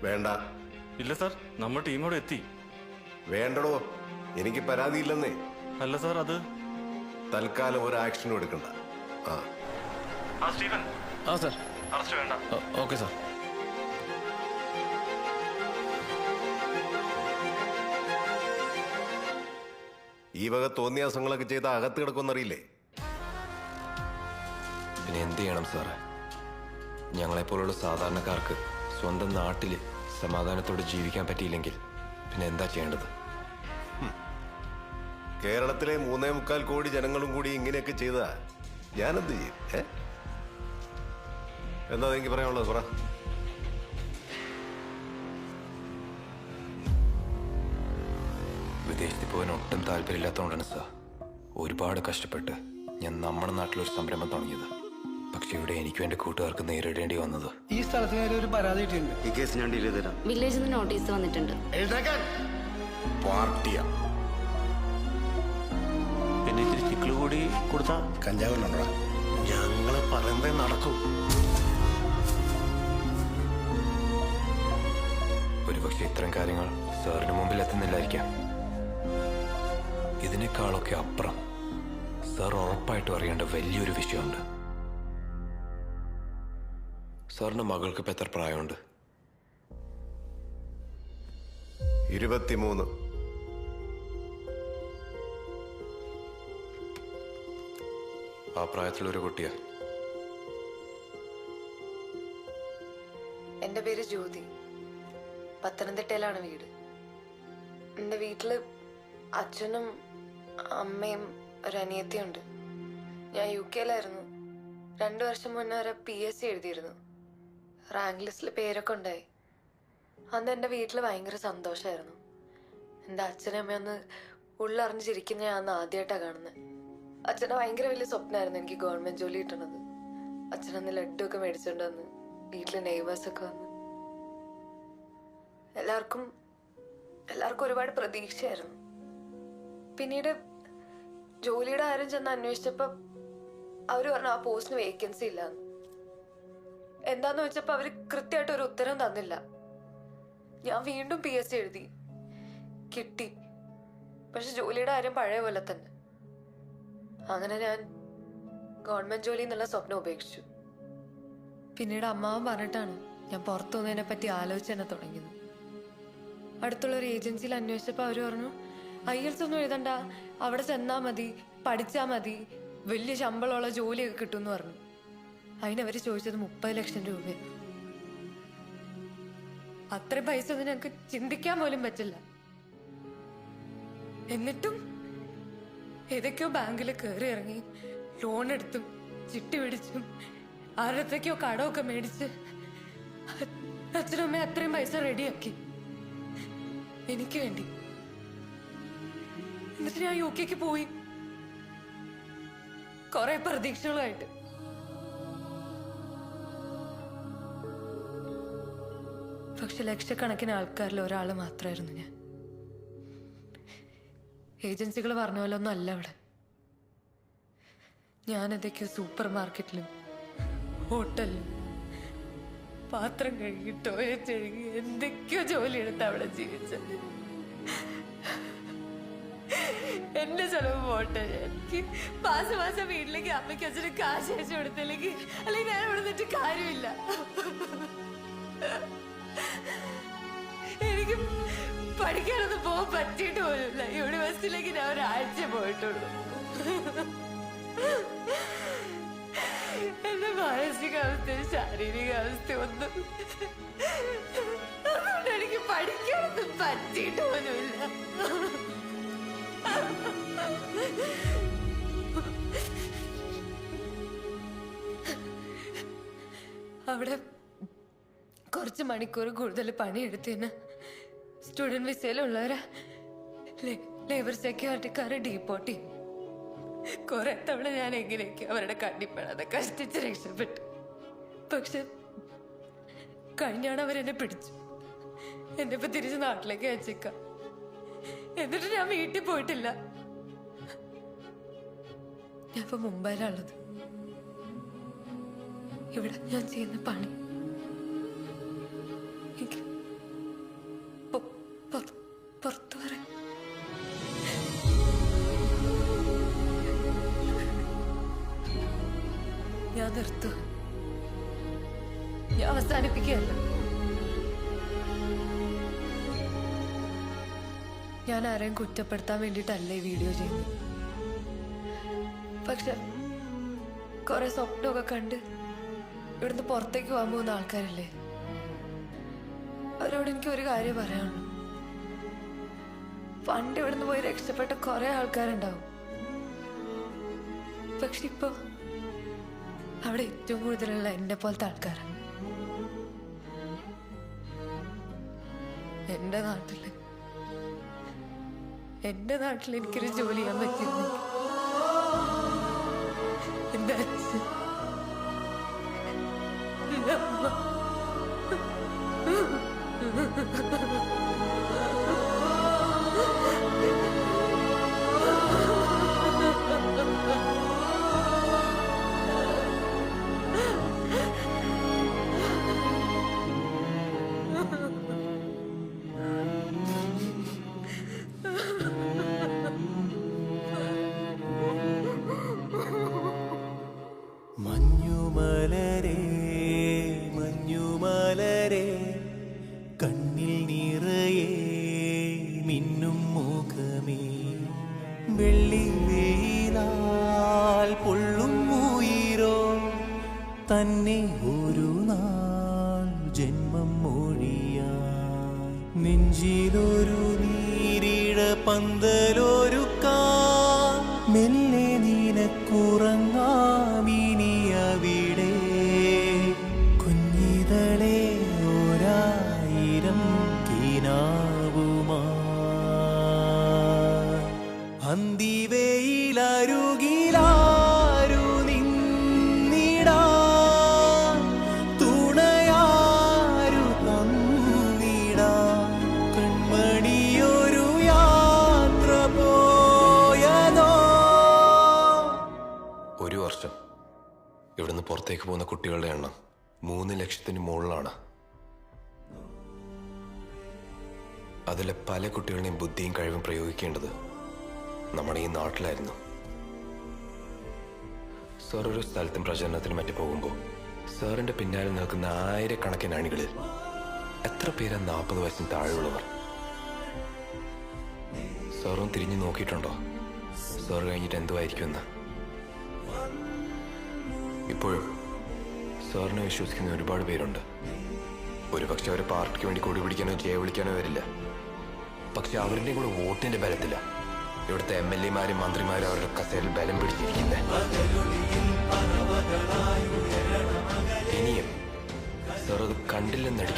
വേണ്ട. ഇല്ല സാർ, നമ്മുടെ ടീമോടെ എത്തി. വേണ്ടടോ, എനിക്ക് പരാതിയില്ലെന്നേ. അല്ല സാർ, അത് തൽക്കാലം ഒരു ആക്ഷനും എടുക്കണ്ട. സ്റ്റീവൻ. സാർ. അറസ്റ്റ് വേണ്ട. Okay sir. ഈ വക തോന്നിയാസങ്ങളൊക്കെ ചെയ്ത അകത്ത് കിടക്കുമെന്നറിയില്ലേ? പിന്നെ എന്ത് ചെയ്യണം സാറേ? ഞങ്ങളെപ്പോലുള്ള സാധാരണക്കാർക്ക് സ്വന്തം നാട്ടിൽ സമാധാനത്തോടെ ജീവിക്കാൻ പറ്റിയില്ലെങ്കിൽ പിന്നെ എന്താ ചെയ്യേണ്ടത്? കേരളത്തിലെ 3.25 കോടി ജനങ്ങളും കൂടി ഇങ്ങനെയൊക്കെ ചെയ്താ ഞാനെന്ത് ചെയ്യും? എന്താ എനിക്ക് പറയാനുള്ളത്? പറ. വിദേശത്ത് പോകാൻ ഒട്ടും താല്പര്യമില്ലാത്തതുകൊണ്ടാണ് സാർ ഒരുപാട് കഷ്ടപ്പെട്ട് ഞാൻ നമ്മുടെ നാട്ടിലൊരു സംരംഭം തുടങ്ങിയത്. പക്ഷെ ഇവിടെ എനിക്കും എന്റെ കൂട്ടുകാർക്ക് നേരിടേണ്ടി വന്നത്. ഈ സ്ഥലത്തിന് ഒരു പരാതി കിട്ടിയിട്ടുണ്ട്. ഈ കേസ് ഞാൻ ഡീൽ ചെയ്ത് തരാം. വില്ലേജിൽ നിന്ന് നോട്ടീസ് വന്നിട്ടുണ്ട്. പാർട്ടിയാ. പിന്നെ ഇത്തിരി ചിക്കിള് കൂടി കൊടുത്താ കഞ്ചാവിലുണ്ടോ? ഞങ്ങള് പറയുന്നേ നടക്കൂ. ഒരുപക്ഷെ ഇത്തരം കാര്യങ്ങൾ സാറിന് മുമ്പിൽ എത്തുന്നില്ലായിരിക്കാം. ഇതിനേക്കാളൊക്കെ അപ്പുറം സാർ ഉറപ്പായിട്ടും അറിയേണ്ട വലിയൊരു വിഷയമുണ്ട്. സാറിന്റെ മകൾക്ക് ഇപ്പം എത്ര പ്രായമുണ്ട്? 23. ആ പ്രായത്തിലൊരു കുട്ടിയാ. എൻ്റെ പേര് ജ്യോതി. പത്തനംതിട്ടയിലാണ് വീട്. എൻ്റെ വീട്ടില് അച്ഛനും അമ്മയും ഒരു അനിയത്തിയുണ്ട്. ഞാൻ UK-ലായിരുന്നു. 2 വർഷം മുന്നേ വരെ PSC എഴുതിയിരുന്നു. റാങ്ക് ലിസ്റ്റിൽ പേരൊക്കെ ഉണ്ടായി. അന്ന് എൻ്റെ വീട്ടിൽ ഭയങ്കര സന്തോഷമായിരുന്നു. എൻ്റെ അച്ഛനും അമ്മയൊന്ന് ഉള്ളറിഞ്ഞ് ചിരിക്കുന്ന ഞാൻ അന്ന് ആദ്യമായിട്ടാണ് കാണുന്നത്. അച്ഛനെ ഭയങ്കര വലിയ സ്വപ്നമായിരുന്നു എനിക്ക് ഗവൺമെൻറ് ജോലി കിട്ടണത്. അച്ഛനന്ന് ലഡ്ഡുമൊക്കെ മേടിച്ചുകൊണ്ട് വന്ന് വീട്ടിൽ നെയ്ബേഴ്സൊക്കെ വന്ന് എല്ലാവർക്കും ഒരുപാട് പ്രതീക്ഷയായിരുന്നു. പിന്നീട് ജോലിയുടെ കാര്യം ചെന്ന് അന്വേഷിച്ചപ്പോൾ അവർ പറഞ്ഞു ആ പോസ്റ്റിന് വേക്കൻസി ഇല്ലാന്ന്. എന്താന്ന് വെച്ചപ്പോൾ അവർ കൃത്യമായിട്ട് ഒരു ഉത്തരം തന്നില്ല. ഞാൻ വീണ്ടും PSC എഴുതി, കിട്ടി. പക്ഷെ ജോലിയുടെ കാര്യം പഴയ പോലെ തന്നെ. അങ്ങനെ ഞാൻ ഗവൺമെന്റ് ജോലി എന്നുള്ള സ്വപ്നം ഉപേക്ഷിച്ചു. പിന്നീട് അമ്മാവൻ പറഞ്ഞിട്ടാണ് ഞാൻ പുറത്തു പോകുന്നതിനെ പറ്റി ആലോചിച്ച് തന്നെ തുടങ്ങിയത്. അടുത്തുള്ളൊരു ഏജൻസിയിൽ അന്വേഷിച്ചപ്പോൾ അവർ പറഞ്ഞു IELTS ഒന്നും എഴുതണ്ട, അവിടെ ചെന്നാൽ മതി, പഠിച്ചാൽ മതി, വലിയ ശമ്പളമുള്ള ജോലിയൊക്കെ കിട്ടുമെന്ന് പറഞ്ഞു. അതിനവർ ചോദിച്ചത് 30 ലക്ഷം രൂപയാണ്. അത്രയും പൈസ ഒന്നും ഞങ്ങൾക്ക് ചിന്തിക്കാൻ പോലും പറ്റില്ല. എന്നിട്ടും ഏതൊക്കെയോ ബാങ്കിൽ കയറി ഇറങ്ങി ലോൺ എടുത്തും ചിട്ടി പിടിച്ചും ആരത്തൊക്കെയോ കടമൊക്കെ മേടിച്ച് അച്ഛനും അമ്മയും അത്രയും പൈസ റെഡിയാക്കി എനിക്ക് വേണ്ടി. എന്നിട്ട് ഞാൻ UK-ക്ക് പോയി, കുറെ പ്രതീക്ഷകളുമായിട്ട്. പക്ഷെ ലക്ഷക്കണക്കിന് ആൾക്കാരിൽ ഒരാൾ മാത്രമായിരുന്നു ഞാൻ. ഏജൻസികൾ പറഞ്ഞ പോലെ ഒന്നും അല്ല അവിടെ. ഞാനെന്തൊക്കെയോ സൂപ്പർ മാർക്കറ്റിലും ഹോട്ടലിലും പാത്രം കഴുകി ടോയ്ലറ്റ് കഴുകി എന്തൊക്കെയോ ജോലി എടുത്ത് അവിടെ ജീവിച്ചത്. എന്റെ ചെലവ് പോട്ടെ, എനിക്ക് മാസം വീട്ടിലേക്ക് അമ്മയ്ക്ക് അച്ഛന് കാശ് അയച്ചു കൊടുത്തില്ലെങ്കിൽ അല്ലെങ്കിൽ ഞാൻ ഇവിടെ നിന്നിട്ട് കാര്യമില്ല. എനിക്ക് പഠിക്കാനൊന്നും പോകാൻ പറ്റിയിട്ട് പോലുമില്ല. യൂണിവേഴ്സിറ്റിയിലേക്ക് ഞാൻ ഒരാഴ്ച പോയിട്ടുള്ളൂ. എന്റെ മാനസികാവസ്ഥയും ശാരീരികാവസ്ഥ ഒന്നും അതുകൊണ്ട് എനിക്ക് പഠിക്കാനൊന്നും പറ്റിയിട്ട് പോലുമില്ല. അവിടെ കുറച്ച് മണിക്കൂർ കൂടുതൽ പണിയെടുത്തതിന് സ്റ്റുഡന്റ് വിസയിലുള്ളവരെ ലേബർ സെക്യൂരിറ്റിക്കാരെ ഡീപ്പോർട്ട് ചെയ്യും. കുറെ തവണ ഞാൻ എങ്ങനെയൊക്കെ അവരുടെ കണ്ണിപ്പെടാതെ കഷ്ടിച്ച് രക്ഷപ്പെട്ടു. പക്ഷെ കഴിഞ്ഞാണ് അവരെന്നെ പിടിച്ചു. എന്നെ ഇപ്പൊ തിരിച്ച് നാട്ടിലേക്ക് അയച്ചേക്കാം. എന്നിട്ട് ഞാൻ വീട്ടിൽ പോയിട്ടില്ല. ഞാൻ ഇപ്പൊ മുംബൈയിലുള്ളത്. ഇവിടെ ഞാൻ ചെയ്യുന്ന പണി നിർത്തു. ഞാൻ അവസാനിപ്പിക്കുകയല്ല. ഞാൻ ആരെയും കുറ്റപ്പെടുത്താൻ വേണ്ടിയിട്ടല്ല ഈ വീഡിയോ ചെയ്യുന്നത്. പക്ഷെ കുറെ സ്വപ്നമൊക്കെ കണ്ട് ഇവിടുന്ന് പുറത്തേക്ക് പോകാൻ പോകുന്ന ആൾക്കാരില്ലേ, അവരോട് എനിക്ക് ഒരു കാര്യം പറയാനുള്ളൂ. പണ്ട് ഇവിടുന്ന് പോയി രക്ഷപ്പെട്ട കുറെ ആൾക്കാരുണ്ടാവും. പക്ഷെ ഇപ്പൊ അവിടെ ഏറ്റവും കൂടുതലുള്ള എന്നെ പോലത്തെ ആൾക്കാരാണ്. എന്റെ നാട്ടിൽ എനിക്കൊരു ജോലി ചെയ്യാൻ പറ്റിയിരുന്നു. എന്റെ അച്ഛൻ, എന്റെ അമ്മ, മഞ്ഞുമലരേ മഞ്ഞുമലരേ കണ്ണിൽ നിറയെ മിന്നും മുഖമേ വെള്ളി വെയിലാൽ പൊള്ളും ഉയിരോ തന്നെ ഒരു നാൾ ജന്മം മൊഴിയായി നെഞ്ചിലൊരു നീരിഴ പന്തലൊരുക്കാൻ മെല്ലെ നിനക്കുറങ്ങാമിനി അവിടെ കുഞ്ഞിതളെ ഒരായിരം കിനാവുമായി അന്തിവെയിലരുകിലാരു നിന്നിടാൻ തുണയാരു തന്നിടാൻ കൺമണിയൊരു യാത്ര പോയതോ. ഒരു വർഷം ഇവിടുന്ന് പുറത്തേക്ക് പോകുന്ന കുട്ടികളുടെ എണ്ണം 3 ലക്ഷത്തിന് മുകളിലാണ്. അതിലെ പല കുട്ടികളുടെയും ബുദ്ധിയും കഴിവും പ്രയോഗിക്കേണ്ടത് നമ്മുടെ ഈ നാട്ടിലായിരുന്നു. സാർ ഒരു സ്ഥലത്തും പ്രചരണത്തിന് മറ്റു പോകുമ്പോൾ സാറിന്റെ പിന്നാലെ നിൽക്കുന്ന ആയിരക്കണക്കിന് അണികളിൽ എത്ര പേരാ 40 വയസ്സിന് താഴെയുള്ളവർ? സാറും തിരിഞ്ഞു നോക്കിയിട്ടുണ്ടോ സാർ കഴിഞ്ഞിട്ട് എന്തുമായിരിക്കുമെന്ന്? ഇപ്പോഴും സാറിനെ വിശ്വസിക്കുന്ന ഒരുപാട് പേരുണ്ട്. ഒരുപക്ഷെ അവർ പാർട്ടിക്ക് വേണ്ടി കൊടി പിടിക്കാനോ ജയ വിളിക്കാനോ വരില്ല. പക്ഷെ അവരുടെയും കൂടെ വോട്ടിന്റെ ബലത്തില്ല ഇവിടുത്തെ MLA മാരും മന്ത്രിമാരും അവരുടെ കസേരയിൽ ബലം പിടിച്ചിരിക്കുന്നത്.